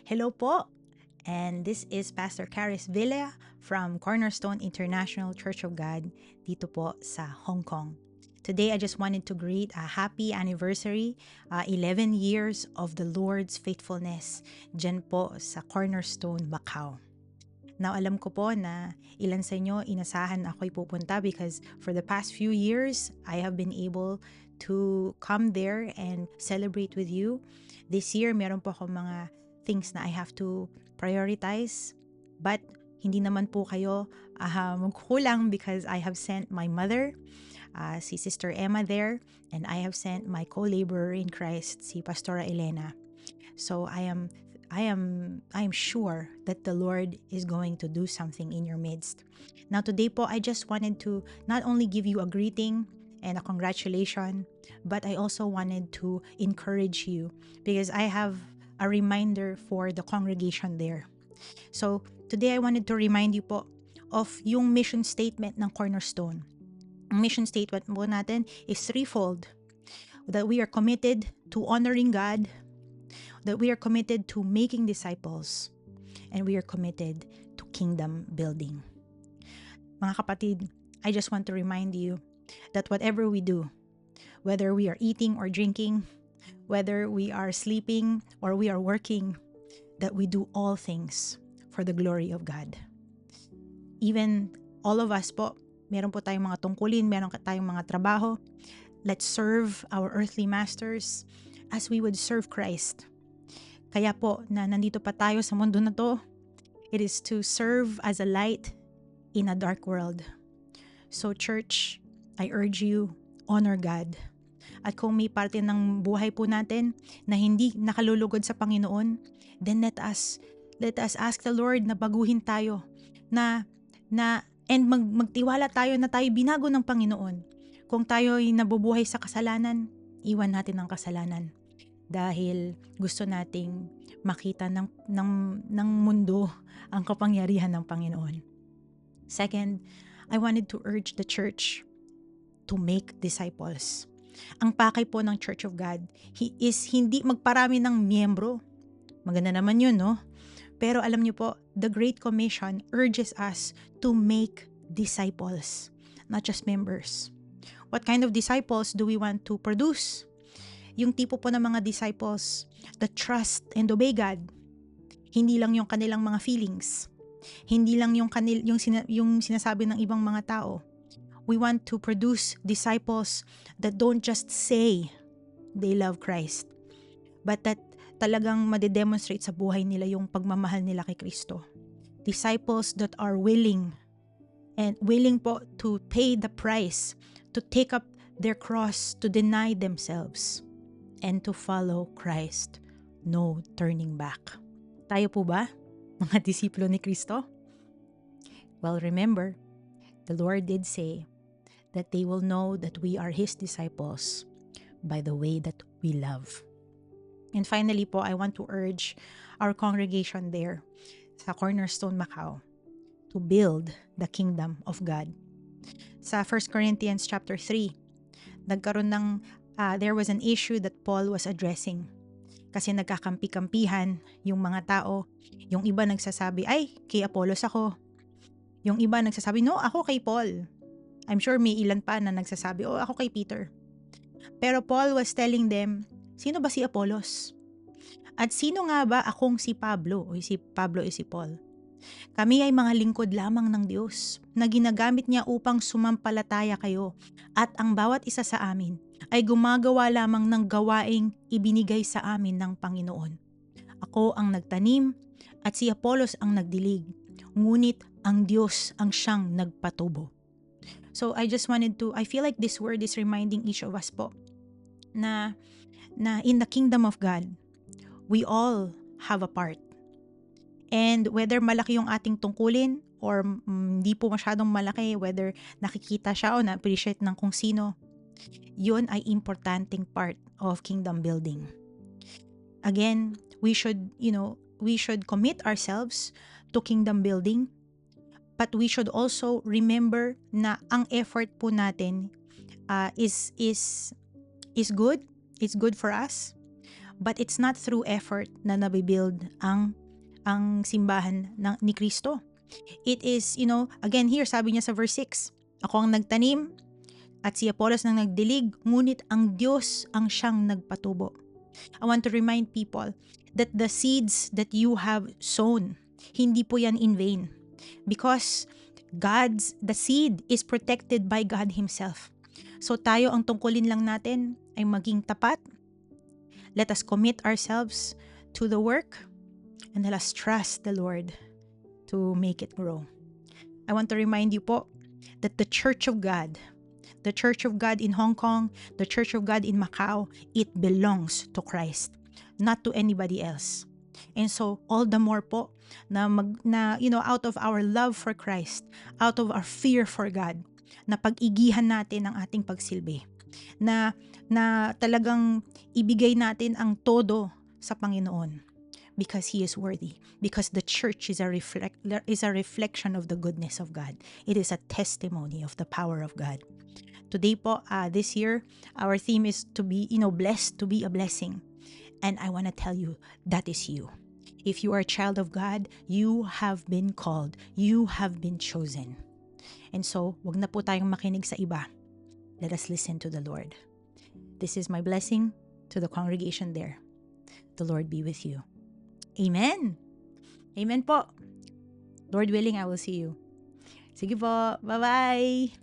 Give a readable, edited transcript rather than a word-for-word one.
Hello po, and this is Pastor Caris Villa from Cornerstone International Church of God dito po sa Hong Kong. Today, I just wanted to greet a happy anniversary, 11 years of the Lord's faithfulness dyan po sa Cornerstone, Macau. Now, alam ko po na ilan sa inyo inasahan ako'y pupunta because for the past few years, I have been able to come there and celebrate with you. This year, meron po ako mga things na I have to prioritize. But hindi naman po kayo magkukulang because I have sent my mother, si Sister Emma there, and I have sent my co-laborer in Christ, si Pastora Elena. So I am sure that the Lord is going to do something in your midst. Now today po, I just wanted to not only give you a greeting and a congratulation, but I also wanted to encourage you because I have a reminder for the congregation there. So today I wanted to remind you po of yung mission statement ng Cornerstone. Ang mission statement po natin is threefold. That we are committed to honoring God, that we are committed to making disciples, and we are committed to kingdom building. Mga kapatid, I just want to remind you that whatever we do, whether we are eating or drinking, whether we are sleeping or we are working, that we do all things for the glory of God. Even all of us po, meron po tayong mga tungkulin, meron tayong mga trabaho. Let's serve our earthly masters as we would serve Christ. Kaya po na nandito pa tayo sa mundo na to, it is to serve as a light in a dark world. So church, I urge you, honor God. At kung may parte ng buhay po natin na hindi nakalulugod sa Panginoon, then let us ask the Lord na baguhin tayo, and magtiwala tayo na tayo binago ng Panginoon. Kung tayo ay nabubuhay sa kasalanan, iwan natin ang kasalanan. Dahil gusto nating makita ng mundo ang kapangyarihan ng Panginoon. Second, I wanted to urge the church to make disciples. Ang pakay po ng Church of God is hindi magparami ng miyembro. Maganda naman yun, no? Pero alam niyo po, the Great Commission urges us to make disciples, not just members. What kind of disciples do we want to produce? Yung tipo po ng mga disciples that trust and obey God. Hindi lang yung kanilang mga feelings. Hindi lang yung sinasabi ng ibang mga tao. We want to produce disciples that don't just say they love Christ, but that talagang madedemonstrate sa buhay nila yung pagmamahal nila kay Kristo. Disciples that are willing po to pay the price, to take up their cross, to deny themselves, and to follow Christ. No turning back. Tayo po ba, mga disipulo ni Kristo? Well, remember, the Lord did say that they will know that we are His disciples by the way that we love. And finally po, I want to urge our congregation there sa Cornerstone, Macau, to build the kingdom of God. Sa 1 Corinthians chapter 3, nagkaroon ng there was an issue that Paul was addressing. Kasi nagkakampi-kampihan yung mga tao. Yung iba nagsasabi, ay, kay Apollos ako. Yung iba nagsasabi, no, ako kay Paul. I'm sure may ilan pa na nagsasabi, oh, ako kay Peter. Pero Paul was telling them, sino ba si Apollos? At sino nga ba akong si Pablo? O si Pablo o si Paul? Kami ay mga lingkod lamang ng Diyos na ginagamit niya upang sumampalataya kayo at ang bawat isa sa amin ay gumagawa lamang ng gawaing ibinigay sa amin ng Panginoon. Ako ang nagtanim at si Apollos ang nagdilig, ngunit ang Diyos ang siyang nagpatubo. So I feel like this word is reminding each of us po na in the kingdom of God, we all have a part. And whether malaki yung ating tungkulin or hindi po masyadong malaki, whether nakikita siya o na-appreciate ng kung sino, yun ay importanteng part of kingdom building. Again, we should commit ourselves to kingdom building, but we should also remember na ang effort po natin is good. It's good for us. But it's not through effort na nabibuild ang simbahan ni Kristo. It is, again here, sabi niya sa verse 6, ako ang nagtanim at si Apollos nang nagdilig, ngunit ang Diyos ang siyang nagpatubo. I want to remind people that the seeds that you have sown, hindi po yan in vain. Because the seed is protected by God Himself. So tayo, ang tungkulin lang natin ay maging tapat. Let us commit ourselves to the work and let us trust the Lord to make it grow. I want to remind you po that the Church of God in Hong Kong, the Church of God in Macau, it belongs to Christ, not to anybody else. And so, all the more po na out of our love for Christ, out of our fear for God, na pag-igihan natin ang ating pagsilbi, na talagang ibigay natin ang todo sa Panginoon because He is worthy, because the church is a reflection of the goodness of God. It is a testimony of the power of God. Today po, this year, our theme is to be, blessed, to be a blessing. And I want to tell you, that is you. If you are a child of God, you have been called. You have been chosen. And so, wag na po tayong makinig sa iba. Let us listen to the Lord. This is my blessing to the congregation there. The Lord be with you. Amen. Amen po. Lord willing, I will see you. Sige po. Bye-bye.